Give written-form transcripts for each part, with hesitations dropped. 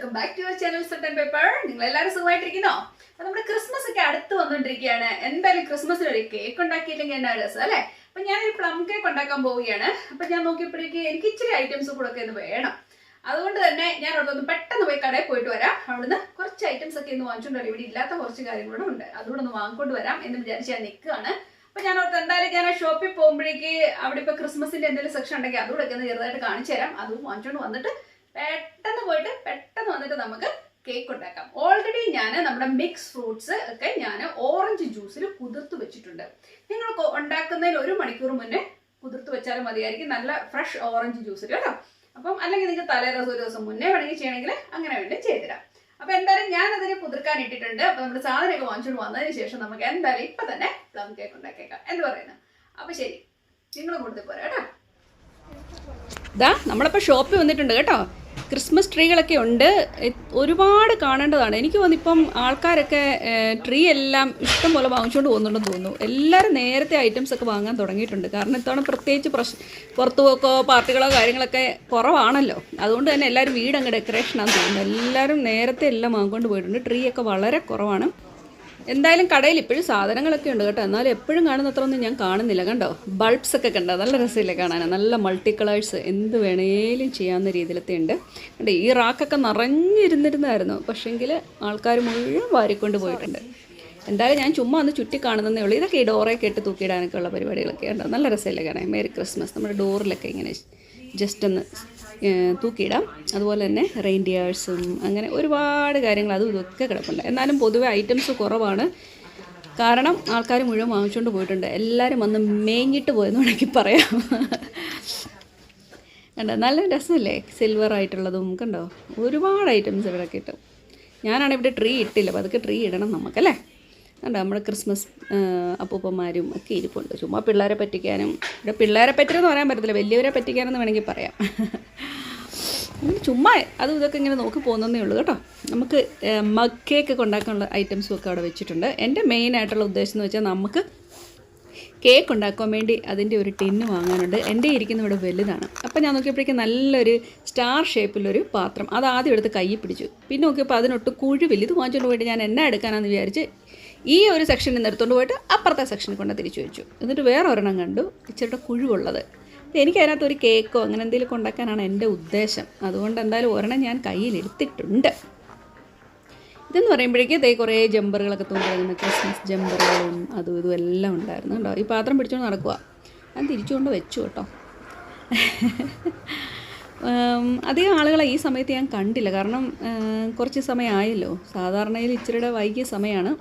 Welcome back to your channel salt and pepper. നിങ്ങൾ എല്ലാവരും സുഖമായിട്ടിരിക്കുന്നോ? അപ്പൊ നമ്മുടെ ക്രിസ്മസ് ഒക്കെ അടുത്ത് വന്നുകൊണ്ടിരിക്കുകയാണ്. എന്തായാലും ക്രിസ്മസിന് ഒരു കേക്ക് ഉണ്ടാക്കിയില്ലെങ്കിൽ എന്നാ രസം അല്ലേ? അപ്പൊ ഞാനൊരു പ്ലം കേക്ക് ഉണ്ടാക്കാൻ പോവുകയാണ്. അപ്പൊ ഞാൻ നോക്കിയപ്പോഴേക്ക് എനിക്ക് ഇച്ചിരി ഐറ്റംസ് കൂടെ ഒക്കെ ഒന്ന് വേണം. അതുകൊണ്ട് തന്നെ ഞാൻ അവിടുന്ന് പെട്ടെന്ന് പോയി കടയിൽ പോയിട്ട് വരാം. അവിടുന്ന് കുറച്ച് ഐറ്റംസ് ഒക്കെ ഒന്ന് വാങ്ങിച്ചുകൊണ്ട് വരാം. ഇവിടെ ഇല്ലാത്ത കുറച്ച് കാര്യങ്ങളും ഉണ്ട്, അതുകൂടെ ഒന്ന് വാങ്ങിക്കൊണ്ട് വരാം എന്ന് വിചാരിച്ച് ഞാൻ നിൽക്കുകയാണ്. അപ്പൊ ഞാൻ ഓർത്ത് എന്തായാലും ഞാൻ ഷോപ്പിൽ പോകുമ്പോഴേക്ക് അവിടെ ഇപ്പൊ ക്രിസ്മസിന്റെ എന്തെങ്കിലും സെക്ഷൻ ഉണ്ടെങ്കിൽ അതുകൂടെ ഒക്കെ ഒന്ന് ചെറുതായിട്ട് കാണിച്ചു തരാം. അതും വാങ്ങിച്ചുകൊണ്ട് വന്നിട്ട് പെട്ടെന്ന് വന്നിട്ട് നമുക്ക് കേക്ക് ഉണ്ടാക്കാം. ഓൾറെഡി ഞാൻ നമ്മുടെ മിക്സ് ഫ്രൂട്ട്സ് ഒക്കെ ഞാൻ ഓറഞ്ച് ജ്യൂസിൽ കുതിർത്ത് വെച്ചിട്ടുണ്ട്. നിങ്ങൾക്ക് ഉണ്ടാക്കുന്നതിൽ 1 മണിക്കൂർ മുന്നേ കുതിർത്ത് വെച്ചാലും മതിയായിരിക്കും, നല്ല ഫ്രഷ് ഓറഞ്ച് ജ്യൂസിൽ കേട്ടോ. അപ്പം അല്ലെങ്കിൽ നിങ്ങൾക്ക് തലേദിവസം 1 ദിവസം മുന്നേ വേണമെങ്കിൽ ചെയ്യണമെങ്കിൽ അങ്ങനെ വേണ്ടി ചെയ്തുതരാം. അപ്പൊ എന്തായാലും ഞാൻ അതിനെ കുതിർക്കാൻ ഇട്ടിട്ടുണ്ട്. അപ്പൊ നമ്മുടെ സാധനമൊക്കെ വാങ്ങിച്ചുകൊണ്ട് വന്നതിന് ശേഷം നമുക്ക് എന്തായാലും ഇപ്പൊ തന്നെ പ്ലം കേക്ക് ഉണ്ടാക്കിയേക്കാം എന്ന് പറയുന്നത്. അപ്പൊ ശരി, നിങ്ങൾ കൊടുത്ത് പോരാ കേട്ടോ. ഇതാ നമ്മളിപ്പോൾ ഷോപ്പിൽ വന്നിട്ടുണ്ട് കേട്ടോ. ക്രിസ്മസ് ട്രീകളൊക്കെ ഉണ്ട്, ഒരുപാട് കാണേണ്ടതാണ്. എനിക്ക് തോന്നുന്നു ഇപ്പം ആൾക്കാരൊക്കെ ട്രീ എല്ലാം ഇഷ്ടം പോലെ വാങ്ങിച്ചുകൊണ്ട് പോകുന്നുണ്ടെന്ന് തോന്നുന്നു. എല്ലാവരും നേരത്തെ ഐറ്റംസ് ഒക്കെ വാങ്ങാൻ തുടങ്ങിയിട്ടുണ്ട്. കാരണം ഇത്തവണ പ്രത്യേകിച്ച് പുറത്തു പോക്കോ പാർട്ടികളോ കാര്യങ്ങളൊക്കെ കുറവാണല്ലോ. അതുകൊണ്ട് തന്നെ എല്ലാവരും വീടങ്ങ് ഡെക്കറേഷനാണെന്ന് തോന്നുന്നു. എല്ലാവരും നേരത്തെ എല്ലാം വാങ്ങിക്കൊണ്ട് പോയിട്ടുണ്ട്. ട്രീ ഒക്കെ വളരെ കുറവാണ്. എന്തായാലും കടയിൽ ഇപ്പോഴും സാധനങ്ങളൊക്കെ ഉണ്ട് കേട്ടോ. എന്നാലും എപ്പോഴും കാണുന്നത്ര ഒന്നും ഞാൻ കാണുന്നില്ല. കണ്ടോ, ബൾബ്സ് ഒക്കെ കണ്ടോ, നല്ല രസമില്ലേ കാണാൻ. നല്ല മൾട്ടി കളേഴ്സ്, എന്ത് വേണേലും ചെയ്യാവുന്ന രീതിയിലത്തെ ഉണ്ട്. കണ്ടോ, ഈ റാക്കൊക്കെ നിറഞ്ഞിരുന്നിരുന്നായിരുന്നു, പക്ഷേങ്കിൽ ആൾക്കാർ മുഴുവൻ വാരിക്കൊണ്ട് പോയിട്ടുണ്ട്. എന്തായാലും ഞാൻ ചുമ്മാ ഒന്ന് ചുറ്റി കാണുന്നതേ ഉള്ളൂ. ഇതൊക്കെ ഈ ഡോറൊക്കെ ഇട്ട് തൂക്കിയിടാനൊക്കെ ഉള്ള പരിപാടികളൊക്കെ ഉണ്ടോ, നല്ല രസമില്ലേ കാണാൻ. മേരി ക്രിസ്മസ് നമ്മുടെ ഡോറിലൊക്കെ ഇങ്ങനെ ജസ്റ്റ് ഒന്ന് തൂക്കിയിടാം. അതുപോലെ തന്നെ റെയിൻഡിയേഴ്സും അങ്ങനെ ഒരുപാട് കാര്യങ്ങൾ അതും ഇതൊക്കെ കിടപ്പുണ്ട്. എന്നാലും പൊതുവെ ഐറ്റംസ് കുറവാണ്, കാരണം ആൾക്കാർ മുഴുവൻ വാങ്ങിച്ചുകൊണ്ട് പോയിട്ടുണ്ട്. എല്ലാവരും വന്ന് മേഞ്ഞിട്ട് പോയെന്ന് വേണമെങ്കിൽ പറയാം. കണ്ടോ, നല്ല രസമല്ലേ, സിൽവർ ആയിട്ടുള്ളതും കണ്ടോ, ഒരുപാട് ഐറ്റംസ് ഇവിടെ കിട്ടും. ഞാനാണ് ഇവിടെ ട്രീ ഇട്ടില്ല, അപ്പോൾ അതൊക്കെ ട്രീ ഇടണം നമുക്കല്ലേ. കണ്ടോ, നമ്മുടെ ക്രിസ്മസ് അപ്പൂപ്പന്മാരും ഒക്കെ ഇരിപ്പുണ്ട്. ചുമ്മാ പിള്ളേരെ പറ്റിക്കാനും, ഇവിടെ പിള്ളേരെ പറ്റിയെന്ന് പറയാൻ പറ്റത്തില്ല, വലിയവരെ പറ്റിക്കാനെന്ന് വേണമെങ്കിൽ പറയാം. ചുമ്മാ അതും ഇതൊക്കെ ഇങ്ങനെ നോക്കി പോകുന്നതേ ഉള്ളൂ കേട്ടോ. നമുക്ക് മഗ് കേക്ക് ഒക്കെ ഉണ്ടാക്കാനുള്ള ഐറ്റംസും ഒക്കെ അവിടെ വെച്ചിട്ടുണ്ട്. എൻ്റെ മെയിനായിട്ടുള്ള ഉദ്ദേശം എന്ന് വെച്ചാൽ നമുക്ക് കേക്ക് ഉണ്ടാക്കാൻ വേണ്ടി അതിൻ്റെ ഒരു ടിന്ന് വാങ്ങാനുണ്ട്. എൻ്റെ ഇരിക്കുന്ന ഇവിടെ വലുതാണ്. അപ്പോൾ ഞാൻ നോക്കിയപ്പോഴേക്കും നല്ലൊരു സ്റ്റാർ ഷേപ്പിലൊരു പാത്രം, അത് ആദ്യം എടുത്ത് കൈ പിടിച്ചു. പിന്നെ നോക്കിയപ്പോൾ അതിനൊട്ട് കുഴി വലുത് വാങ്ങിച്ചുകൊണ്ട് പോയിട്ട് ഞാൻ എന്നാ എടുക്കാനാണെന്ന് വിചാരിച്ച് ഈ ഒരു സെക്ഷനിൽ നിന്ന് എടുത്തുകൊണ്ട് പോയിട്ട് അപ്പുറത്തെ സെക്ഷനിൽ കൊണ്ട് തിരിച്ചു വെച്ചു. എന്നിട്ട് വേറെ ഒരെണ്ണം കണ്ടു, ഇച്ചിരി കുഴിവുള്ളത്. എനിക്കതിനകത്ത് ഒരു കേക്കോ അങ്ങനെ എന്തെങ്കിലും ഉണ്ടാക്കാനാണ് എൻ്റെ ഉദ്ദേശം. അതുകൊണ്ട് എന്തായാലും ഒരെണ്ണം ഞാൻ കയ്യിലെടുത്തിട്ടുണ്ട്. ഇതെന്ന് പറയുമ്പോഴേക്കും ഇതേ കുറേ ജമ്പറുകളൊക്കെ തോന്നിയിരുന്നു, ക്രിസ്മസ് ജമ്പറുകളും അതും ഇതും എല്ലാം ഉണ്ടായിരുന്നു കേട്ടോ. ഈ പാത്രം പിടിച്ചുകൊണ്ട് നടക്കുക, ഞാൻ തിരിച്ചുകൊണ്ട് വെച്ചു കേട്ടോ. അധികം ആളുകളെ ഈ സമയത്ത് ഞാൻ കണ്ടില്ല, കാരണം കുറച്ച് സമയമായല്ലോ. സാധാരണയിൽ ഇച്ചിരിയുടെ വൈകിയ സമയമാണ്.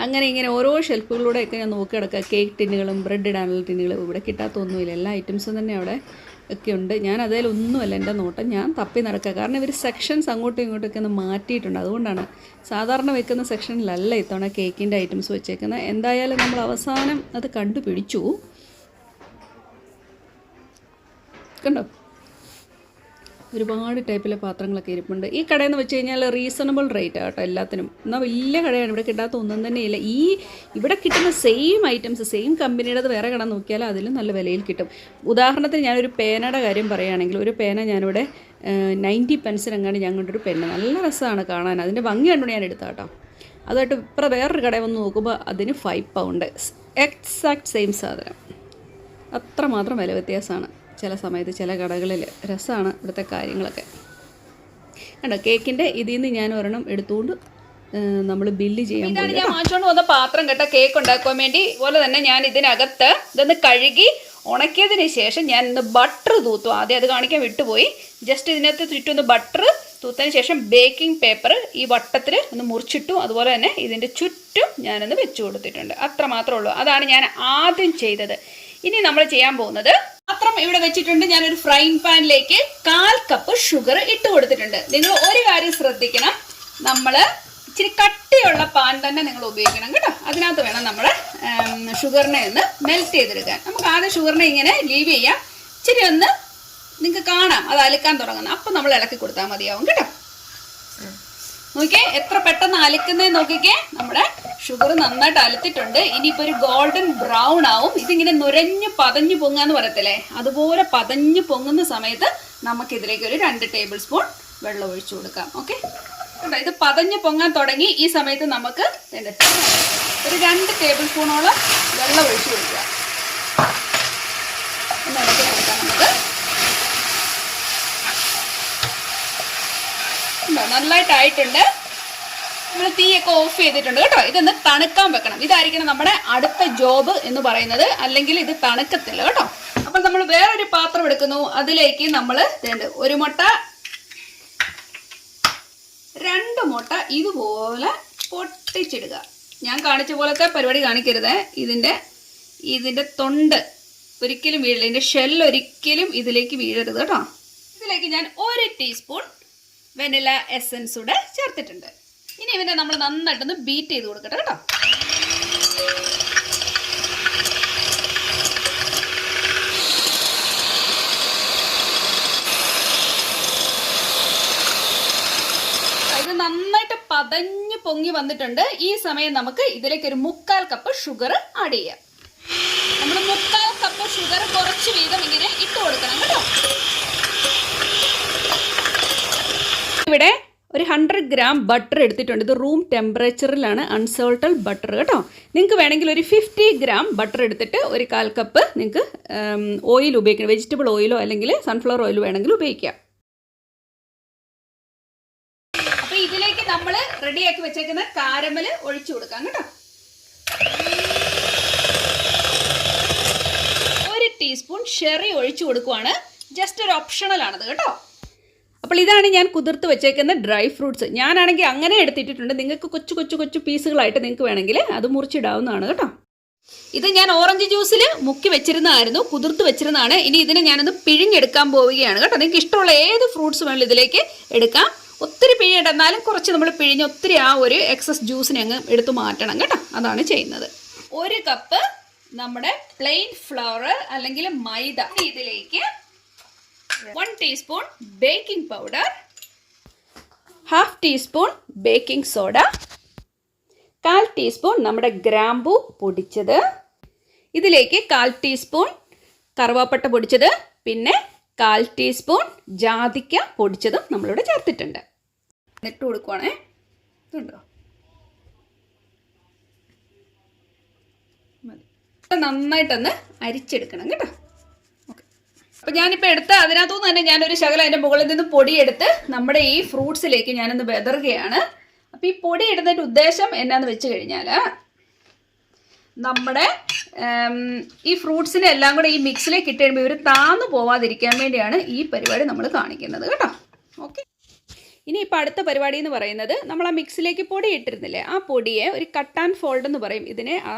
അങ്ങനെ ഇങ്ങനെ ഓരോ ഷെൽഫുകളിലൂടെയൊക്കെ ഞാൻ നോക്കി കിടക്കുക. കേക്ക് ടിന്നുകളും ബ്രെഡ് ഇടാനുള്ള ടിന്നുകളും ഇവിടെ കിട്ടാത്തൊന്നുമില്ല, എല്ലാ ഐറ്റംസും തന്നെ അവിടെ ഒക്കെ ഉണ്ട്. ഞാൻ അതിലൊന്നുമല്ല എൻ്റെ നോട്ടം, ഞാൻ തപ്പി നടക്കുക. കാരണം ഇവർ സെക്ഷൻസ് അങ്ങോട്ടും ഇങ്ങോട്ടൊക്കെ ഒന്ന് മാറ്റിയിട്ടുണ്ട്. അതുകൊണ്ടാണ് സാധാരണ വെക്കുന്ന സെക്ഷനിലല്ല ഇത്തവണ കേക്കിൻ്റെ ഐറ്റംസ് വെച്ചേക്കുന്നത്. എന്തായാലും നമ്മൾ അവസാനം അത് കണ്ടുപിടിച്ചു. കണ്ടോ, ഒരുപാട് ടൈപ്പിലെ പാത്രങ്ങളൊക്കെ ഇരിപ്പുണ്ട്. ഈ കടയിൽ നിന്ന് വെച്ച് കഴിഞ്ഞാൽ റീസണബിൾ റേറ്റ് കേട്ടോ എല്ലാത്തിനും. എന്നാൽ വലിയ കടയാണ്, ഇവിടെ കിട്ടാത്ത ഒന്നും തന്നെയില്ല. ഇവിടെ കിട്ടുന്ന സെയിം ഐറ്റംസ് സെയിം കമ്പനിയുടേത് വേറെ കട നോക്കിയാൽ അതിലും നല്ല വിലയിൽ കിട്ടും. ഉദാഹരണത്തിന് ഞാനൊരു പേനയുടെ കാര്യം പറയുകയാണെങ്കിൽ, ഒരു പേന ഞാനിവിടെ 90 പെൻസിനെങ്ങാണ്ട് ഞാൻ കൊണ്ടൊരു പെന്ന്, നല്ല രസമാണ് കാണാൻ. അതിൻ്റെ ഭംഗി കണ്ടുകൊണ്ട് ഞാൻ എടുത്താൽ കേട്ടോ. അതുമായിട്ട് ഇപ്പം വേറൊരു കടയിൽ വന്ന് നോക്കുമ്പോൾ അതിന് 5 പൗണ്ട്, എക്സാക്ട് സെയിം സാധനം. അത്രമാത്രം വില വ്യത്യാസമാണ് ചില സമയത്ത് ചില കടകളിൽ. രസമാണ് ഇവിടുത്തെ കാര്യങ്ങളൊക്കെ. കണ്ടോ, കേക്കിൻ്റെ ഇതിൽ നിന്ന് ഞാൻ ഒരെണ്ണം എടുത്തുകൊണ്ട് നമ്മൾ ബില്ല് ചെയ്യാൻ പോയി. ഞാൻ വാങ്ങിച്ചുകൊണ്ട് വന്ന പാത്രം കേട്ടോ, കേക്ക് ഉണ്ടാക്കാൻ വേണ്ടി. അതുപോലെ തന്നെ ഞാൻ ഇതിനകത്ത് ഇതൊന്ന് കഴുകി ഉണക്കിയതിന് ശേഷം ഞാൻ ഇന്ന് ബട്ടർ തൂത്തു. ആദ്യം അത് കാണിക്കാൻ വിട്ടുപോയി. ജസ്റ്റ് ഇതിനകത്ത് ചുറ്റൊന്ന് ബട്ടർ തൂത്തതിന് ശേഷം ബേക്കിംഗ് പേപ്പർ ഈ വട്ടത്തിൽ ഒന്ന് മുറിച്ചിട്ടു. അതുപോലെ തന്നെ ഇതിൻ്റെ ചുറ്റും ഞാനൊന്ന് വെച്ച് കൊടുത്തിട്ടുണ്ട്. അത്ര മാത്രമേ ഉള്ളൂ. അതാണ് ഞാൻ ആദ്യം ചെയ്തത്. ഇനി നമ്മൾ ചെയ്യാൻ പോകുന്നത്, പാത്രം ഇവിടെ വെച്ചിട്ടുണ്ട്. ഞാനൊരു ഫ്രൈങ് പാനിലേക്ക് 1/4 കപ്പ് ഷുഗർ ഇട്ട് കൊടുത്തിട്ടുണ്ട്. നിങ്ങൾ ഒരു കാര്യം ശ്രദ്ധിക്കണം, നമ്മൾ ഇച്ചിരി കട്ടിയുള്ള പാൻ തന്നെ നിങ്ങൾ ഉപയോഗിക്കണം കേട്ടോ. അതിനകത്ത് വേണം നമ്മൾ ഷുഗറിനെ ഒന്ന് മെൽറ്റ് ചെയ്തെടുക്കാൻ. നമുക്ക് ആദ്യം ഷുഗറിനെ ഇങ്ങനെ ലീവ് ചെയ്യാം. ഇച്ചിരി ഒന്ന് നിങ്ങൾക്ക് കാണാം അത് അലുക്കാൻ തുടങ്ങുന്നത്, അപ്പം നമ്മൾ ഇളക്കി കൊടുത്താൽ മതിയാവും കേട്ടോ. നോക്കിയേ എത്ര പെട്ടെന്ന് അലക്കുന്നേ നോക്കിക്കേ. നമ്മുടെ ഷുഗർ നന്നായിട്ട് അലത്തിട്ടുണ്ട്. ഇനിയിപ്പോൾ ഒരു ഗോൾഡൻ ബ്രൗൺ ആവും. ഇതിങ്ങനെ നുരഞ്ഞ് പതഞ്ഞു പൊങ്ങാന്ന് പറയത്തില്ലേ, അതുപോലെ പതഞ്ഞു പൊങ്ങുന്ന സമയത്ത് നമുക്കിതിലേക്ക് ഒരു 2 ടേബിൾ സ്പൂൺ വെള്ളം ഒഴിച്ചു കൊടുക്കാം. ഓക്കെ, ഇത് പതഞ്ഞ് പൊങ്ങാൻ തുടങ്ങി. ഈ സമയത്ത് നമുക്ക് ഒരു 2 ടേബിൾ സ്പൂണോളം വെള്ളം ഒഴിച്ചു കൊടുക്കുക. ഒന്ന് ഇളക്കി കൊടുക്കാം നമുക്ക്. നന്നായിട്ടായിട്ടുണ്ട്. നമ്മൾ തീയൊക്കെ ഓഫ് ചെയ്തിട്ടുണ്ട് കേട്ടോ. ഇതൊന്ന് തണുക്കാൻ വെക്കണം. ഇതായിരിക്കണം നമ്മുടെ അടുത്ത ജോബ് എന്ന് പറയുന്നത്, അല്ലെങ്കിൽ ഇത് തണുക്കത്തില്ല കേട്ടോ. അപ്പോൾ നമ്മൾ വേറൊരു പാത്രം എടുക്കുന്നു. അതിലേക്ക് നമ്മൾ 1 മുട്ട, 2 മുട്ട ഇതുപോലെ പൊട്ടിച്ചിടുക. ഞാൻ കാണിച്ച പോലത്തെ പരിപാടി കാണിക്കരുത്. ഇതിൻ്റെ തൊണ്ട് ഒരിക്കലും വീഴില്ല, ഇതിൻ്റെ ഷെല്ല് ഒരിക്കലും ഇതിലേക്ക് വീഴരുത് കേട്ടോ. ഇതിലേക്ക് ഞാൻ 1 ടീസ്പൂൺ വെനില എസൻസ് കൂടെ ചേർത്തിട്ടുണ്ട്. ഇനി ഇവനെ നമ്മൾ നന്നായിട്ടൊന്ന് ബീറ്റ് ചെയ്ത് കൊടുക്കട്ടെ കേട്ടോ. ഇത് നന്നായിട്ട് പതഞ്ഞ് പൊങ്ങി വന്നിട്ടുണ്ട്. ഈ സമയം നമുക്ക് ഇതിലേക്ക് ഒരു 1/4 കപ്പ് ഷുഗർ ആഡ് ചെയ്യാം. നമ്മൾ 1/4 കപ്പ് ഷുഗർ കുറച്ച് വീതം ഇങ്ങനെ ഇട്ട് കൊടുക്കണം കേട്ടോ. ഇവിടെ ഒരു 100 ഗ്രാം ബട്ടർ എടുത്തിട്ടുണ്ട്. ഇത് റൂം ടെമ്പറേച്ചറിലാണ്, അൺസോൾട്ടഡ് ബട്ടർ കേട്ടോ. നിങ്ങൾക്ക് വേണമെങ്കിൽ ഒരു 50 ഗ്രാം ബട്ടർ എടുത്തിട്ട് ഒരു 1/4 കപ്പ് നിങ്ങൾക്ക് ഓയിൽ ഉപയോഗിക്കണം. വെജിറ്റബിൾ ഓയിലോ അല്ലെങ്കിൽ സൺഫ്ലവർ ഓയിലോ വേണമെങ്കിൽ ഉപയോഗിക്കാം. അപ്പോൾ ഇതിലേക്ക് നമ്മൾ റെഡിയാക്കി വെച്ചേക്കുന്ന കാരമൽ ഒഴിച്ചു കൊടുക്കാം കേട്ടോ. 1 ടീസ്പൂൺ ഷെറി ഒഴിച്ചു കൊടുക്കുവാണ്. ജസ്റ്റ് ഒരു ഓപ്ഷണൽ ആണത് കേട്ടോ. അപ്പോൾ ഇതാണ് ഞാൻ കുതിർത്ത് വെച്ചേക്കുന്ന ഡ്രൈ ഫ്രൂട്ട്സ്. ഞാനാണെങ്കിൽ അങ്ങനെ എടുത്തിട്ടുണ്ട്. നിങ്ങൾക്ക് കൊച്ചു പീസുകളായിട്ട് നിങ്ങൾക്ക് വേണമെങ്കിൽ അത് മുറിച്ചിടാവുന്നതാണ് കേട്ടോ. ഇത് ഞാൻ ഓറഞ്ച് ജ്യൂസിൽ മുക്കി വെച്ചിരുന്നതായിരുന്നു, കുതിർത്ത് വെച്ചിരുന്നതാണ്. ഇനി ഇതിനെ ഞാനൊന്ന് പിഴിഞ്ഞെടുക്കാൻ പോവുകയാണ് കേട്ടോ. നിങ്ങൾക്ക് ഇഷ്ടമുള്ള ഏത് ഫ്രൂട്ട്സ് വേണമെങ്കിലും ഇതിലേക്ക് എടുക്കാം. ഒത്തിരി പിഴിഞ്ഞിടുന്നാലും കുറച്ച് നമ്മൾ പിഴിഞ്ഞ് ഒത്തിരി ആ ഒരു എക്സസ് ജ്യൂസിനെ അങ്ങ് എടുത്ത് മാറ്റണം കേട്ടോ. അതാണ് ചെയ്യുന്നത്. 1 കപ്പ് നമ്മുടെ പ്ലെയിൻ ഫ്ലവർ അല്ലെങ്കിൽ മൈദ. ഇതിലേക്ക് 1 teaspoon baking powder, 1/2 teaspoon baking soda, 1/4 teaspoon നമ്മുടെ ഗ്രാമ്പൂ പൊടിച്ചത്, ഇതിലേക്ക് 1/4 ടീസ്പൂൺ കറുവാപ്പട്ട പൊടിച്ചത്, പിന്നെ 1/4 ടീസ്പൂൺ ജാതിക്ക പൊടിച്ചതും നമ്മളിവിടെ ചേർത്തിട്ടുണ്ട്. ഇട്ട് കൊടുക്കുവാണേ. ഇതുണ്ടോ, നന്നായിട്ടൊന്ന് അരിച്ചെടുക്കണം കേട്ടോ. അപ്പോൾ ഞാനിപ്പോൾ എടുത്ത് അതിനകത്തുനിന്ന് തന്നെ ഞാനൊരു ശകലം അതിൻ്റെ മുകളിൽ നിന്ന് പൊടിയെടുത്ത് നമ്മുടെ ഈ ഫ്രൂട്ട്സിലേക്ക് ഞാനൊന്ന് വെതറുകയാണ്. അപ്പോൾ ഈ പൊടി ഇടുന്നതിൻ്റെ ഉദ്ദേശം എന്നാന്ന് വെച്ച് കഴിഞ്ഞാൽ നമ്മുടെ ഈ ഫ്രൂട്ട്സിനെ എല്ലാം കൂടെ ഈ മിക്സിലേക്ക് ഇട്ട് കഴിയുമ്പോൾ ഇവർ താന്നു പോവാതിരിക്കാൻ വേണ്ടിയാണ് ഈ പരിപാടി നമ്മൾ കാണിക്കുന്നത് കേട്ടോ. ഓക്കെ, ഇനിയിപ്പോൾ അടുത്ത പരിപാടി എന്ന് പറയുന്നത് നമ്മൾ ആ മിക്സിലേക്ക് പൊടി ഇട്ടിരുന്നില്ലേ, ആ പൊടിയെ ഒരു കട്ട് ആൻഡ് ഫോൾഡ് എന്ന് പറയും. ഇതിനെ ആ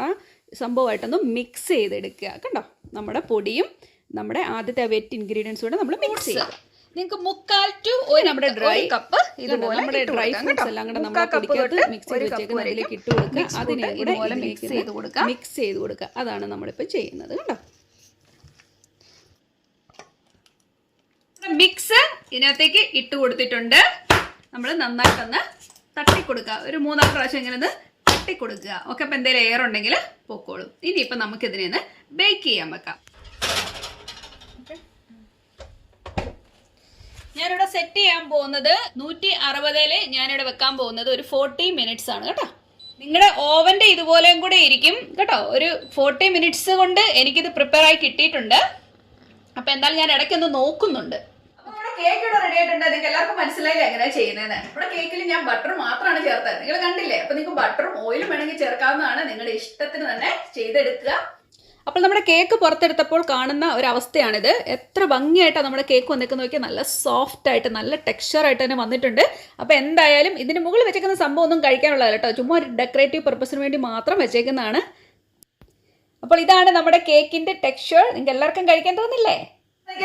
സംഭവമായിട്ടൊന്ന് മിക്സ് ചെയ്തെടുക്കുക കണ്ടോ. നമ്മുടെ പൊടിയും നമ്മുടെ ആദ്യത്തെ വെറ്റ് ഇൻഗ്രീഡിയൻസ് കൂടെ നമ്മൾ മിക്സ് ചെയ്യുക. നിങ്ങൾക്ക് 1/4 to 1 നമ്മുടെ ഡ്രൈ കപ്പ് ഇതുപോലെ നമ്മുടെ ഡ്രൈ ഫ്രൂട്ട്സ് എല്ലാം കൂടെ നമ്മൾ പൊടിക്കകത്ത് മിക്സ് ചെയ്ത് വെച്ചേക്കുന്ന അതിലേക്ക് ഇട്ട് കൊടുക്കുക. അതിനെ ഇതുപോലെ മിക്സ് ചെയ്ത് കൊടുക്കുക. അതാണ് നമ്മളിപ്പോൾ ചെയ്യുന്നത് കേട്ടോ. മിക്സ് ഇതിനകത്തേക്ക് ഇട്ട് കൊടുത്തിട്ടുണ്ട്. നമ്മൾ നന്നായിട്ടൊന്ന് തട്ടിക്കൊടുക്കുക. ഒരു 3-4 പ്രാവശ്യം ഇങ്ങനെ ഒന്ന് തട്ടിക്കൊടുക്കുക. ഓക്കെ, അപ്പോൾ എന്തെങ്കിലും എയർ ഉണ്ടെങ്കിൽ പൊക്കോളും. ഇനിയിപ്പോൾ നമുക്കിതിനെ ഒന്ന് ബേക്ക് ചെയ്യാൻ വെക്കാം. ഞാനിവിടെ സെറ്റ് ചെയ്യാൻ പോകുന്നത് 160-ൽ ഞാനിവിടെ വെക്കാൻ പോകുന്നത് ഒരു 40 മിനിറ്റ്സ് ആണ് കേട്ടോ. നിങ്ങളുടെ ഓവൻ്റെ ഇതുപോലെയും കൂടെ ഇരിക്കും കേട്ടോ. ഒരു 40 മിനിറ്റ്സ് കൊണ്ട് എനിക്കിത് പ്രിപ്പയർ ആയി കിട്ടിയിട്ടുണ്ട്. അപ്പോൾ എന്തായാലും ഞാൻ ഇടയ്ക്കൊന്ന് നോക്കുന്നുണ്ട്. അപ്പോൾ നമ്മുടെ കേക്ക് ഇവിടെ റെഡി ആയിട്ടുണ്ട്. നിങ്ങൾക്ക് എല്ലാവർക്കും മനസ്സിലായില്ലേ എങ്ങനെയാണ് ചെയ്യുന്നതെന്ന്. നമ്മുടെ കേക്കിൽ ഞാൻ ബട്ടർ മാത്രമാണ് ചേർത്തത്, നിങ്ങൾ കണ്ടില്ലേ. അപ്പോൾ നിങ്ങൾക്ക് ബട്ടറും ഓയിലും വേണമെങ്കിൽ ചേർക്കാവുന്നതാണ്. നിങ്ങളുടെ ഇഷ്ടത്തിന് തന്നെ ചെയ്തെടുക്കുക. അപ്പോൾ നമ്മുടെ കേക്ക് പുറത്തെടുത്തപ്പോൾ കാണുന്ന ഒരവസ്ഥയാണിത്. എത്ര ഭംഗിയായിട്ടാണ് നമ്മുടെ കേക്ക് വന്നിരിക്കുന്നത് നോക്കിയാൽ. നല്ല സോഫ്റ്റായിട്ട് നല്ല ടെക്സ്ചറായിട്ട് തന്നെ വന്നിട്ടുണ്ട്. അപ്പോൾ എന്തായാലും ഇതിന് മുകളിൽ വെച്ചേക്കുന്ന സംഭവം ഒന്നും കഴിക്കാനുള്ളതല്ല കേട്ടോ. ചുമ്മാ ഒരു ഡെക്കറേറ്റീവ് പർപ്പസിന് വേണ്ടി മാത്രം വെച്ചേക്കുന്നതാണ്. അപ്പോൾ ഇതാണ് നമ്മുടെ കേക്കിൻ്റെ ടെക്സ്ചർ. നിങ്ങൾക്ക് എല്ലാവർക്കും കഴിക്കാൻ തോന്നില്ലേ?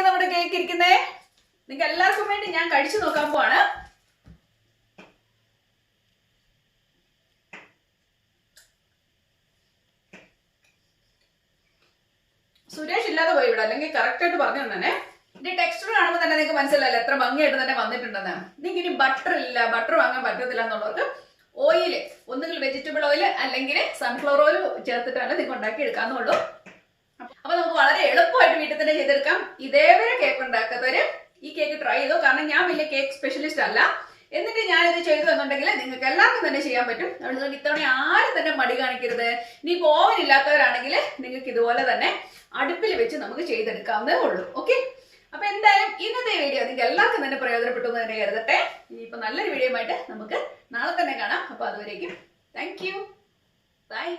നമ്മുടെ കേക്ക് ഇരിക്കുന്നേ. നിങ്ങൾക്ക് എല്ലാവർക്കും വേണ്ടി ഞാൻ കഴിച്ചു നോക്കാൻ പോവാണ്. സുരേഷ് ഇല്ലാതെ പോയി ഇവിടെ, അല്ലെങ്കിൽ കറക്റ്റ് ആയിട്ട് പറഞ്ഞു തന്നെ. ഇതിന്റെ ടെക്സ്ചർ കാണുമ്പോൾ തന്നെ നിങ്ങൾക്ക് മനസ്സിലായില്ല എത്ര ഭംഗിയായിട്ട് തന്നെ വന്നിട്ടുണ്ടെന്ന്. നിങ്ങൾക്ക് ഇനി ബട്ടർ ഇല്ല, ബട്ടർ വാങ്ങാൻ പറ്റത്തില്ല എന്നുള്ളവർക്ക് ഓയില്, ഒന്നുകിൽ വെജിറ്റബിൾ ഓയിൽ അല്ലെങ്കിൽ സൺഫ്ലവർ ഓയിൽ ചേർത്തിട്ടാണ് നിങ്ങൾക്ക് ഉണ്ടാക്കി എടുക്കാന്നുള്ളൂ. അപ്പൊ നമുക്ക് വളരെ എളുപ്പമായിട്ട് വീട്ടിൽ തന്നെ ചെയ്തെടുക്കാം. ഇതേവരെ കേക്ക് ഉണ്ടാക്കാത്തവര് ഈ കേക്ക് ട്രൈ ചെയ്തോ. കാരണം ഞാൻ വലിയ കേക്ക് സ്പെഷ്യലിസ്റ്റ് അല്ല. എന്നിട്ട് ഞാനിത് ചെയ്തു എന്നുണ്ടെങ്കിൽ നിങ്ങൾക്ക് എല്ലാവർക്കും തന്നെ ചെയ്യാൻ പറ്റും. അതുകൊണ്ട് ഇത്തവണ ആരും തന്നെ മടി കാണിക്കരുത്. ഇനിയിപ്പോൾ ഓവൻ ഇല്ലാത്തവരാണെങ്കിൽ നിങ്ങൾക്ക് ഇതുപോലെ തന്നെ അടുപ്പിൽ വെച്ച് നമുക്ക് ചെയ്തെടുക്കാവുന്നതേ ഉള്ളൂ. ഓക്കെ, അപ്പൊ എന്തായാലും ഇന്നത്തെ വീഡിയോ നിങ്ങൾക്ക് എല്ലാവർക്കും തന്നെ പ്രയോജനപ്പെട്ടു എന്ന് തന്നെ കരുതട്ടെ. ഇനിയിപ്പോൾ നല്ലൊരു വീഡിയോ ആയിട്ട് നമുക്ക് നാളെ തന്നെ കാണാം. അപ്പൊ അതുവരേക്കും താങ്ക് യു, ബൈ.